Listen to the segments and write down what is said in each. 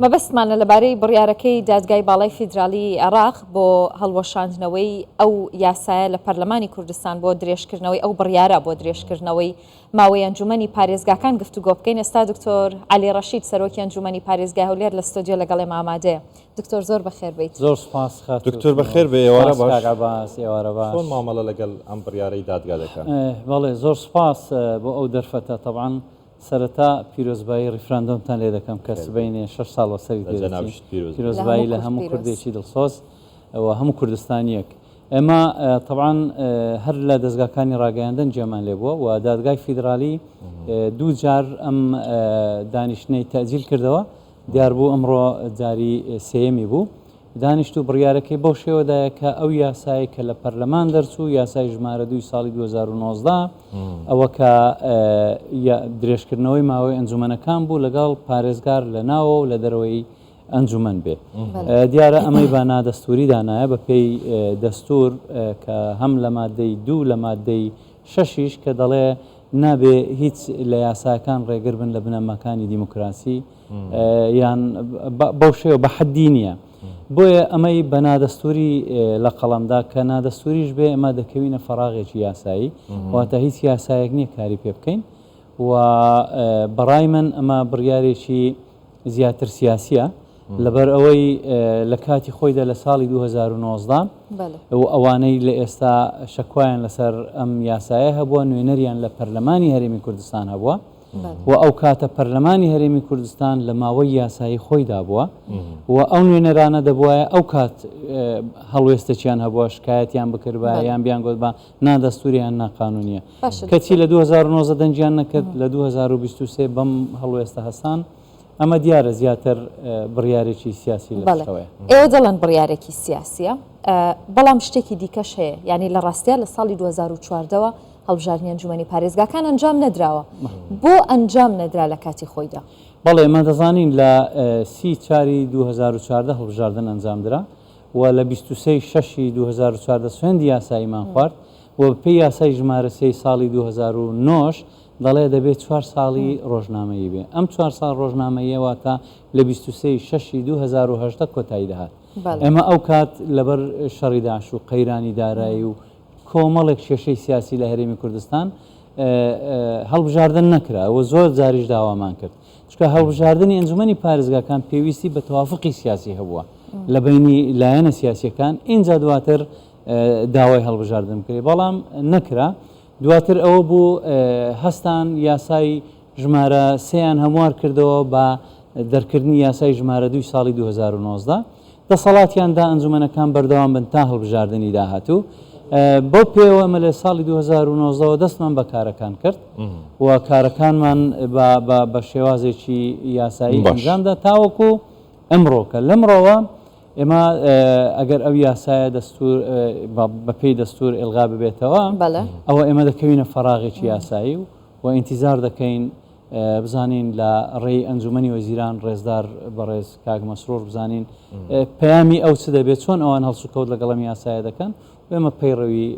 مەبەستمانە لەبارەی بڕیارەکەی دادگای باڵای فیدرالی عێراق بۆ هەڵوەشاندنەوەی ئەو یاسایە لە پەرلەمانی کوردستان بۆ درێژکردنەوەی ئەو بڕیارە بۆ درێژکردنەوەی ماوەی ئەنجومەنی پارێزگاکان گفتوگۆ بکەین. ئێستا دکتۆر عەلی ڕەشید سەرۆکی ئەنجومەنی پارێزگای هەولێر لە ستۆدیۆ لەگەڵێ ئامادەیە. دکتۆر زۆر بەخێر بیت. زۆر سپاس خات دکتۆر بەخێر بێ. ئێوارە باش ئێوارە باش. چۆن مامەڵە لەگەڵ ئەم بڕیارەی دادگا دەکەن؟ بەڵێ زۆر سپاس بۆ ئەو دەرفەتە. طبعاً سەرەتا پیرۆزبایی ڕیفراندۆمتان لێ دەکەم کە سبەینێ 6 ساڵ وەسەری پیرۆزبایی لە هەموو کوردێکی دڵسۆز و هەموو کوردستانیەک. ئێمە طبعاً هەر لە دەستگاکانی ڕاگەیاندن جێمان لێ بووە و دادگای فیدرالی دوو جار ئەم دانیشتنەی تەجیل کردەوە. دیار بوو ئەمڕۆ جاری سێیەمی بوو. دانیشت و بڕیارەکەی بەو شێوەدایە کە ئەو یاسایی کە لە پەرلەمان دەرچوو، یاسای ژمارە 2 ساڵی 2019 ئەوە کە درێژکردنەوەی ماوەی ئەنجومەنەکان بوو لەگەڵ پارێزگار لە ناوە و لە دەرەوەی ئەنجومەن بێ. دیارە ئەمەی با نادەستوری دانایە بە پێی دەستور کە هەم لە مادەی 2 لە مادەی 6 کە دەڵێ نابێ هیچ لە یاساکان ڕێگر بن لە بنەماکانی دیموکراسی یان بەو شێوە بە حەدی نییە. بۆیە ئەمەی بە نادەستوری لە قەڵەمدا کە نادەستوریش بێ ئەمە دەکەوینە فەراغێکی یاسایی، واتە هیچ یاسایەک نییە کاری پێ بکەین. و بەڕای من ئەمە بڕیارێکی زیاتر سیاسیە لەبەر ئەوەی لە کاتی خۆیدا لە ساڵی 2019 و ئەوانەی لە ئێستا شەکوایان لەسەر ئەم یاسایە هەبووە، نوێنەریان لە پەرلەمانی هەرێمی کوردستان هەبووە و ئەو کاتە پەرلەمانی هەرێمی کوردستان لە ماوەی یاسایی خۆیدا بووە و ئەو نوێنەرانە دەبواە ئەو کات هەڵوێستەچیان هەبووە، شکایەتیان بکردبە یان بیان گوت بە نادەستوریان ناقانونیە. کەچی لە 2019 دەنجیان نەکرد، لە 2023 بەم هەڵوێستە هەسان. ئەمە دیارە زیاتر بڕیارێکی سیاسی لەشەوەیە. ئێوە دەڵێن بڕیارێکی سیاسیە، بەڵام شتێکی دیکەش هەیە، یعنی لە ڕاستیە لە ساڵی 2014ەوە هەڵبژاردننی ئەنجومەنی پارێزگاکان ئەنجام نەدراوە. بۆ ئەنجام نەدرا لە کاتی خۆیدا؟ بەڵێ ئێمە دەزانین لە 30 2014 هەڵبژاردن ئەنجامدرا و لە 23 2014 سوێندی یاساییمان خوارد و پێی یاسای ژمارە 3 ساڵی 2009 دەڵێ دەبێت 4 ساڵی ڕۆژنامەیی بێ. ئەم 4 ساڵ ڕۆژنامەیەواتە لە 23 2010 کۆتایی دەهات. ئێمە ئەو کات لەبەر شەڕی داعش و قەیرانی دارایی و کۆمەڵێک کێشەی سیاسی لە هەرێمی کوردستان هەڵبژاردن نەکرا و زۆر جاریش داوامان کرد، چکە هەڵبژاردننی ئەنجومەنی پارێزگاکان پێویستی بە تەوافقی سیاسی هەبووە لە بینی لایەنە سیاسیەکان. اینجا دواتر داوای هەڵبژاردن کرێ، بەڵام نەکرا. دواتر ئەوە بوو هەستان یاسای ژمارە 3یان هەموار کردەوە بە دەرکردنی یاسای ژمارە 2 ساڵی 2019. دەسەڵاتیاندا ئەنجومەنەکان بەردەوام بن تا هەڵبژاردننی داهاتوو. بۆ پێوە ئەمە لە ساڵی 2019 دەستمان بە کارەکان کرد و کارەکانمان بە شێوازێکی یاسایی ئەنجامدا تاوەکو ئەمڕۆکە. لەمڕۆوە ئێمە ئەگەر ئەو یاسایە دەستور بەپێی دەستور ئێلغا ببێتەوە، ئەوە ئێمە دەکەوینە فەراغێکی یاسایی و ئینتیزار دەکەین بزانین لە ڕێی ئەنجومەنی وەزیران ڕێزدار بەڕێز کاک مەسرۆر بزانین پەیامی ئەو چ دەبێت، چۆن ئەوان هەڵسوکەوت لەگەڵم یاسایە دەکەن و ئێمە پەیڕەوی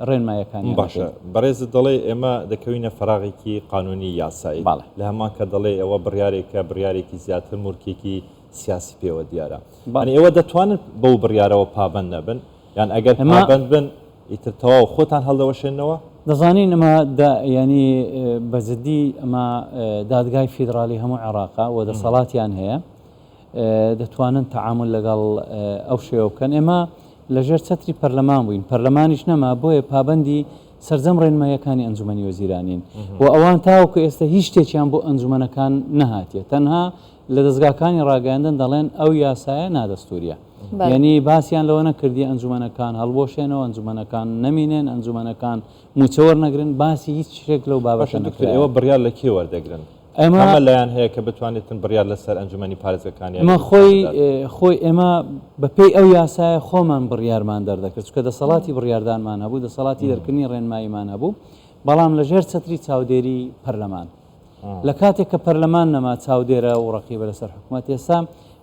ڕێنمایەکانی. باشە، بەڕێزت دەڵێ ئێمە دەکەوینە فەراغێکی قانونی یاسایی لە هەمان کە دەڵێ ئەوە بڕیارێکی زیاتر مورکێکی سیاسی پێوە دیارە. ئێوە دەتوانن بەو بڕیارەوە پابند نەبن، یان ئەگەر پابند بن ئیتر تەواو خۆتان هەڵدەوەشێنەوە؟ دەزانین ئەمە ینی بەجددی ئەمە دادگای فیدرالی هەموو عێراقا و دەسەڵاتیان هەیە، دەتوانن تەعامل لەگەڵ ئەو شێوە بکەن. ئێمە لەژێر چەتری پەرلەمان بووین، پەرلەمانیش نەما، بۆیە پابندی سەرجەم ڕێنماییەکانی ئەنجومەنی وەزیرانین و ئەوان تاوەکو ئێستا هیچ شتێکیان بۆ ئەنجومەنەکان نەهاتیە، تەنها لە دەستگاکانی ڕاگەاندن دەڵێن ئەو یاسایە نادەستوریە. یعنی باسییان لەوە نەکردی ئەنجومەنەکان هەڵبۆشێنەوە، ئەنجومەنەکان نەمینێن، ئەنجومەنەکان موچەوەر نەگرن، باسی هیچ شتێک لەو بابەتە نەکرێت. ئێوە بڕیار لە کێ وەردەگرن؟ ئەمە لایەن هەیە کە بتوانێتن بڕیار لەسەر ئەنجومەنی پارێزگاکانی؟ ئەمە خۆی ئێمە بەپێی ئەو یاسایە خۆمان بڕیارمان دەردەکرد، چکە دەسەڵاتی بڕیاردانمان هەبوو، دەسەڵاتی دەرکردنی ڕێنماییمان هەبوو، بەڵام لەژێر چەتری چاودێری پەرلەمان. لە کاتێک کە پەرلەمان نەما چاودێرە و ڕقیبە لەسەر حکوومەت، ئێستا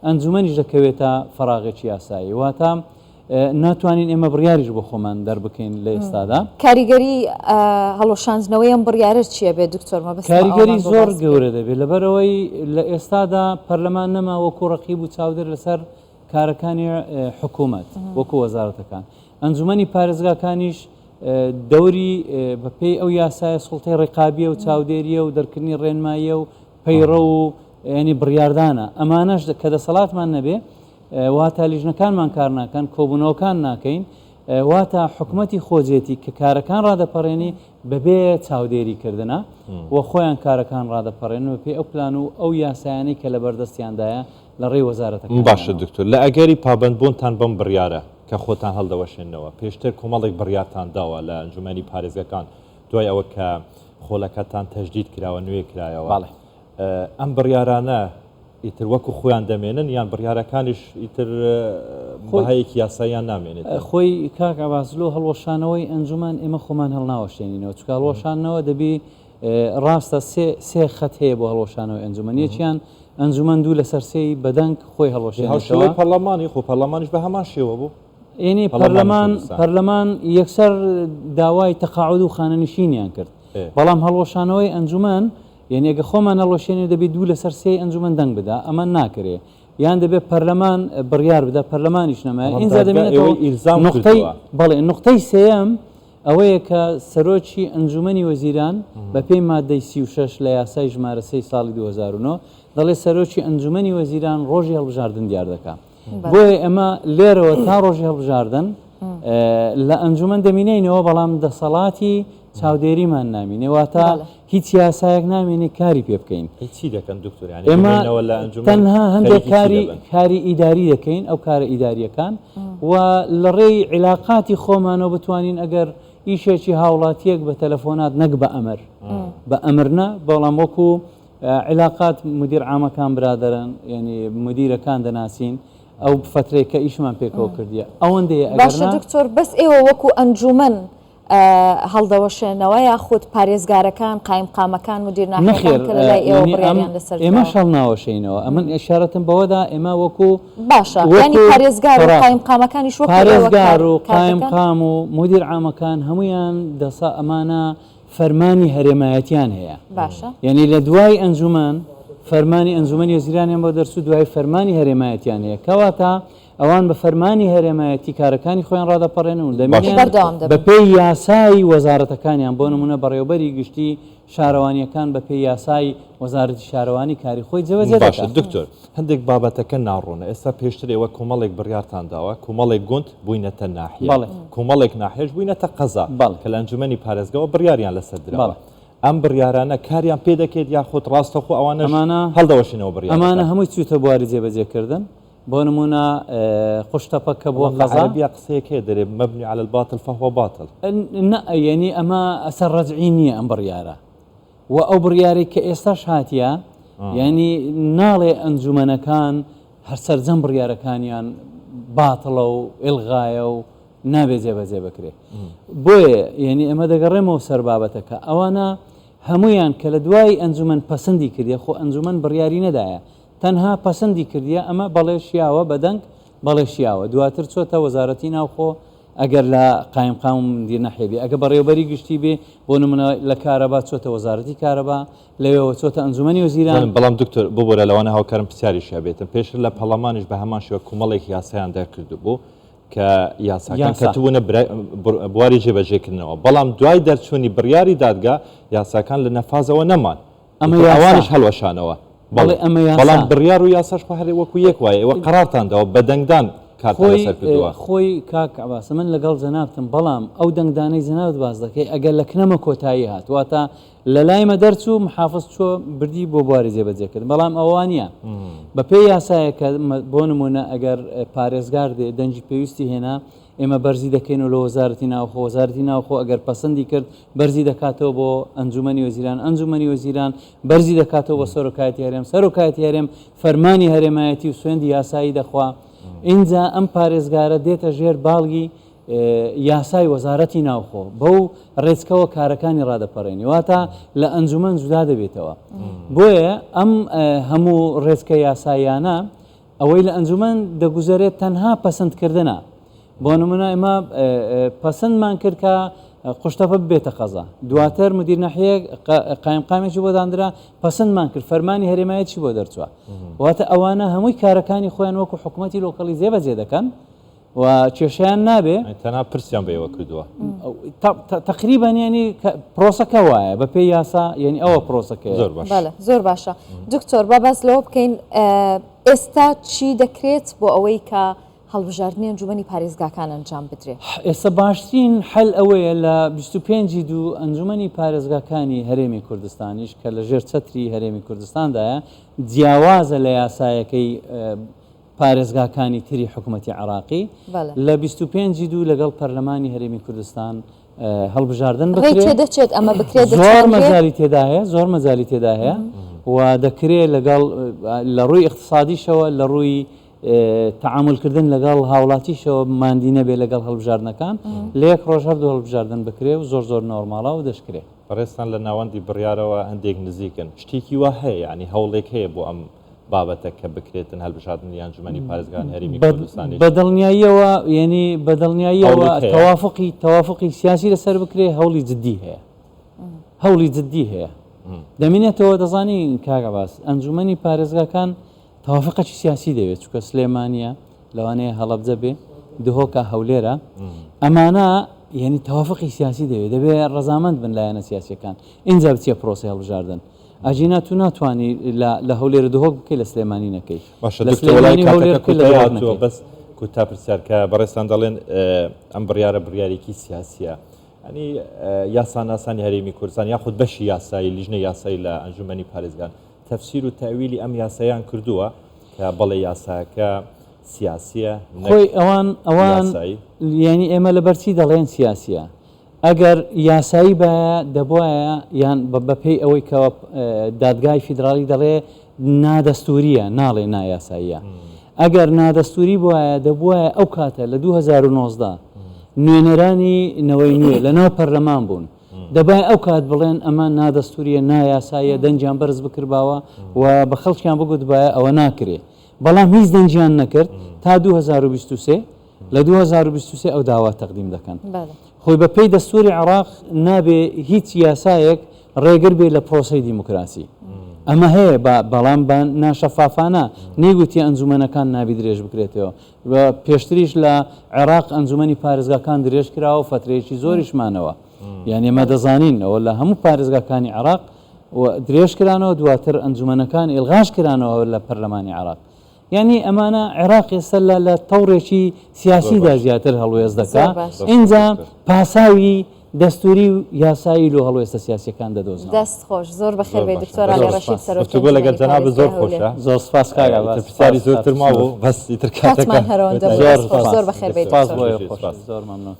ئەنجومەنیش دەکەوێتە فەراغێکی یاسایی، واتە ناتوانین ئێمە بڕیاریش بۆ خۆمان دەربکەین لە ئێستادا. کاریگەری هەڵۆشانجنەوەی ئەم بڕیارە چییە بێت دکتۆر مەبەست کاریگەری زۆر گەورە دەبێت لەبەرەوەی لە ئێستادا پەرلەمان نەما وەکو ڕەقیب و چاودێر لەسەر کارەکانی حکوومەت وەکو وەزارەتەکان. ئەنجومەنی پارێزگاکانیش دەوری بەپێی ئەو یاسایە سوڵتەی ڕێقابیە و چاودێریە و دەرکردنی ڕێنماییە و پەیڕە و ینی بڕیاردانە ئەمانەش کە دەسەڵاتمان نەبێ واتە لیژنەکانمان کار ناکەن کۆبوونەوەکان ناکەین واتە حکوومەتی خۆجێتی کە کارەکان ڕادەپەڕێنی بەبێ چاودێریکردنە و خۆیان کارەکان ڕادەپەڕێن و پێی ئەو پلان و ئەو یاسایانەی کە لە بەردەستیاندایە لە ڕێی وەزارەتەکان. باشە دکتۆر لە ئەگەری پابندبوونتان بەم بڕیارە کە خۆتان هەڵدەوەشێنەوە پێشتر کۆمەڵێک بڕیارتان داوە لە ئەنجومەنی پارێزگەکان دوای ئەوە کە خۆلەکەتان تەجدید کراوە نوێ کرایەوە ئەم بڕیارانە ئیتر وەکو خۆیان دەمێنن یان بڕیارەکانیش ئیتر بەهەیەکی یاساییان نامێنێت خۆی کاک عەباسلۆ هەڵوەشانەوەی ئەنجومەن ئێمە خۆمان هەڵناوەشێنینەوە چکە هەڵوەشانەوە دەبی ڕاستە سێ خەت هەیە بۆ هەڵوەشانەوەی ئەنجومەن یەکیان ئەنجومەن دوو لەسەر سێی بەدەنگ خۆی هەڵوەشێنێتەوە پەرلەمانی خۆ پەرلەمانیش بە هەمان شێوە بوو ینی پەرلەمان یەکسەر داوای تەقاعود و خانەنشینیان کرد بەڵام هەڵوەشانەوەی ئەنجومەن یعنی ئەگە خۆمان هەڵوەشێنێ دەبێت دوو لەسەر سێ ئەنجومەن دەنگ بدا ئەمە ناکرێ یان دەبێت پەرلەمان بڕیار بدە پەرلەمانیش نەمایە ئینجا دەمێنێتەوە بەڵێ نقطەی سێەم ئەوەیە کە سەرۆکی ئەنجومەنی وەزیران بە پێی مادەی 36 لە یاسای ژمارە 3 ساڵی 2009 دەڵێ سەرۆکی ئەنجومەنی وەزیران ڕۆژی هەڵبژاردن دیار دەکات بۆیە ئەمە لێرەوە تا ڕۆژی هەڵبژاردن لە ئەنجومەن دەمینینەوە بەڵام دەسەڵاتی چاودێریمان نامینێواتە هیچ یاسایەک نامێنێ کاری پێ بکەین چی دەکەن دکتۆر ئێمە تەنها هەندێک کاری ئیداری دەکەین ئەو کارە ئیداریەکان و لە ڕێی عیلاقاتی خۆمانەوە بتوانین ئەگەر ئیشێکی هاوڵاتیەک بە تەلەفۆنات نەک بە ئەمرنە بەڵام وەکو عیلاقات مدیر عامەکان برادەرن ینی مدیرەکان دەناسین ئەو فترێک کە ئیشمان پێکەوە کردیە ئەوەندەیە باشە دکتۆر بەس ئێوە وەکو ئەنجومەن هەڵدەوەشێنەوە یاخود پارێزگارەکان قایمقامەکان مدیر ناحیەکان کە لەلای ئێوە بڕیاریان لەسەر ئێمە هەڵناوەشینەوە ئەمن ئێشارەتم بەوەدا ئێمە وەکو باشە ینی پارێزگار و قایمقامەکانیش وەکو پارێزگار و قایمقام و مدیر عامەکان هەمویان دەسا ئەمانە فەرمانی هەرێمایەتیان هەیە باشە یعنی لە دوای ئەنجومەن فەرمانی ئەنجومەنی وەزیرانیان بۆ دەرچوو دوای فەرمانی هەرێمایەتیان هەیە کەواتە ئەوان بە فەرمانی هەرێمایەتی کارەکانی خۆیان ڕادەپەڕێن و دەمێنێن بە پێی یاسای وەزارەتەکانیان بۆ نمونە بەڕێوەبەری گشتی شارەوانیەکان بە پێی یاسای وەزارەتی شارەوانی کاری خۆی جێبەجێ دەکات. دکتۆر هەندێک بابەتەکە ناڕۆنە ئێستا پێشتر ئێوە کۆمەڵێک بڕیارتان داوە کۆمەڵێک گوند بووینەتە ناحیە کۆمەڵێک ناحێش بووینەتە قەزا کە لە ئەنجومەنی پارێزگەوە بڕیاریان لەسەر درراوە ئەم بڕیارانە کاریان پێ دەکێت یاخود ڕاستەخۆ ئەوانە هەڵدەوەشینەوە بڕیار ئەمانە هەمووی چوتە بواری جێبەجێکردن بۆ نمونە قوشتەپەکە بۆ قەزا قسەیەک هەیە دەرێ مەبنی على الباطل فهو باطل یعنی ئەمە ئەسەر ڕەجعی نییە ئەم بڕیارە و ئەو بڕیارێک کە ئێستاش هاتیە یعنی ناڵێ ئەنجومەنەکان هەر سەرجەم بڕیارەکانیان باتڵە و ئێلغایە و نابێ جێبەجێ بکرێ بۆیە یعنی ئەمە دەگەڕێمەوە سەر بابەتەکە ئەوانە هەمویان کە لە دوای ئەنجومەن پەسەندی کردیە خۆ ئەنجومەن بڕیاری نەدایە تەنها پەسەندی کردیە ئەمە بەڵێشیاوە بەدەنگ بەڵێشیاوە دواتر چۆتە وەزارەتی ناوخۆ ئەگەر لە قایمقام مدیر ناحیە بێ ئەگە بەڕێوەبەری گشتی بێ بۆ نمونە لە کارەبا چۆتە وەزارەتی کارەبا لەوێەوە چۆتە ئەنجومەنی وەزیران بەڵام دکتۆر بۆ لە لەوانە هاوکارم پرسیاریشیا بێتن پێشتر لە پەرلەمانیش بە هەمان شێوە کۆمەڵێک یاسایان دەرکرد بوو کە یاساکان کەتبوونە بواری جێبەجێکردنەوە بەڵام دوای دەرچوونی بڕیاری دادگا یاساکان لە نەفازەوە نەمان ئەوانش هەڵوەشانەوە بەڵام بڕیار و یاساش هەرێ وەکو یەک وایە ئەوە قەرارتاندەوە بە دەنگدان خۆی کاک عەباس من لەگەڵ جەنابتم بەڵام ئەو دەنگدانەی جەنابت باز دەکەی ئەگەر لە کنەمە کۆتایی هات واتە لە لایمە دەرچوو محافظ چۆ بردی بۆ بواری جێبەجێکرد بەڵام ئەوانە بە پێی یاسایەکە بۆ نمونە ئەگەر پارێزگار دێ دەنجی پێویستی هێنا ئێمە بەرزی دەکەین و لە وەزارەتی ناوخۆ وەزارەتی ناوخۆ ئەگەر پەسەندی کرد بەرزی دەکاتەوە بۆ ئەنجومەنی وەزیران ئەنجومەنی وەزیران بەرزی دەکاتەوە بە سەرۆکایەتی هەرێم سەرۆکایەتی هەرێم فەرمانی هەرێمایەتی و سوێندی یاسایی دەخوا اینجا ئەم پارێزگارە دێتە ژێر باڵگی یاسای وەزارەتی ناوخۆ بەو ڕێچکەوە کارەکانی ڕادەپەڕێنی واتە لە ئەنجومەن جودا دەبێتەوە بۆیە ئەم هەموو ڕێچکە یاساییانە ئەوەی لە ئەنجومەن دەگوزارێت تەنها پەسەندکردنە بۆ نمونە ئێمە پەسەندمان کرد کە قوشتەپە ببێتە قەزا دواتر مدیر ناحیە قایمقامێکی بۆ دانرا پەسەندمان کرد فەرمانی هەرێمایەتی بۆ دەرچووە واتە ئەوانە هەمووی کارەکانی خۆیان وەکو حکوومەتی لۆکەڵی جێبەجێ دەکەن و کێشیان نابێ تەنها پرسیان بەوە کردووە تقریبا ینی پرۆسەکە وایە بە پێی یاسا یعنی ئەوە پرۆسەکە زۆر باشە دکتۆر با بەس لەوە بکەین ئێستا چی دەکرێت بۆ ئەوەی کە هەڵبژاردننی ئەنجومەنی پارێزگاکان ئەنجام بدرێت ئێستا باشترین حل ئەوەیە لە 25 دوو ئەنجومەنی پارێزگاکانی هەرێمی کوردستانیش کە لە ژێر چەتری هەرێمی کوردستاندایە جیاوازە لە یاسایەکەی پارێزگاکانی تری حکوومەتی عراقی لە 25 دوو لەگەڵ پەرلەمانی هەرێمی کوردستان هەڵبژاردن دەچێت ئەمە بکرێت زۆر مەزاری تێدا هەیە زۆر مەزاری تێدا هەیە و دەکرێت لەگەڵ لە ڕووی اقتصادیشەوە لە ڕووی تعاملکردن لەگەڵ هاوڵاتیشەوە ماندینە بێ لەگەڵ هەڵبژاردنەکان لە یەک ڕۆژ هەردوو هەڵبژاردن بکرێ و زۆر نۆرماڵە و دەشکرێت بەڕێستان لە ناوەندی بڕیارەوە هەندێک نزیکن شتێکی وا هەیە ینی هەوڵێک هەیە بۆ ئەم بابەتە کە بکرێتن هەڵبژاردننی ئەنجومەنی پارێزگان هەرێمی کوردستانی بەدڵنیاییەوە ینی بەدڵنیاییەوە تەوافقی سیاسی لەسەر بکرێ هەوڵی جددی هەیە دەمێنێتەوە دەزانی کاگە باس ئەنجومەنی پارێزگاکان تەوافقی سیاسی دەوێت چکە سلێمانیە لەوانەیە هەڵەبجە بێ دهۆکە هەولێرە ئەمانە یعنی تەوافقی سیاسی دەبێت ڕەزامەند بن لایەنە سیاسیەکان اینجا بچیە پرۆسی هەڵبژاردن ئاجینا تو ناتوانانی لە هەولێرە دهۆک بکەی لە سلێمانی نەکەی بەس کوتا پرسیارکە بەڕێستان دەڵێن ئەم بڕیارێکی سیاسیە ئەنی یاساناسانی هەرێمی کوردستان یاخود بەشی یاسایی لیژنە یاسایی لە ئەنجومەنی پارێزگان تەفسیر و تاویلی ئەم یاسایان کردووە کە بەڵێ یاساکە سیاسیە خۆی ئەوان ینی ئێمە لە بەرچی دەڵێن سیاسیە ئەگەر یاسایی بایە دەبواە یان بەپێی ئەوەی کە دادگای فیدراالی دەڵێ نادەستوریە ناڵێ نایاساییە ئەگەر نادەستوری بواە دەبواە ئەو کاتە لە 2019 نوێنەرانی نەوەی نوێ لە ناو پەرلەمان بوون دەبای ئەو کات بڵێن ئەمە نادەستوریە نایاسایە دەنجیان بەرز بکردباوە و بە خەڵکیان بگوتبایە ئەوە ناکرێ بەڵام هیچ دەنجیان نەکرد تا 2023 لە 2023 ئەو داوا تەقدیم دەکەن خۆی بە پێی دەستوری عراق نابێ هیچ یاسایەک ڕێگر بێ لە پرۆسەی دیموکراسی ئەمە هەیە بەڵام ناشەفافانە نەیگوتی ئەنجومەنەکان نابی درێژ بکرێتەوە پێشتریش لە عێراق ئەنجومەنی پارێزگاکان درێژ کراوە فترەیەکی زۆریشمانەوە یعنی ئێمە دەزانین ئەوە لە هەموو پارێزگاکانی عراق درێژ کرانەوە دواتر ئەنجومەنەکان ئێلغاش کرانەوە لە پەرلەمانی عراق یعنی ئەمانە عێراق ئێستا لە تەوڕێکی سیاسیدا زیاتر هەڵوێز دەکات اینجا پاساوی دەستوری و یاسایی لۆ هەڵوێستە سیاسیەکان دەدۆزن دەست خۆش زۆر بەخێر بێ دکتۆر علی ڕەشید سەرۆکی لەگەڵ جەناب زۆر خۆشە زۆر سپاس کاگا پرسیاری زۆرتر ماوە بەس ئیتر کاتەکان زۆر بەخێر بێ زۆر مەمنون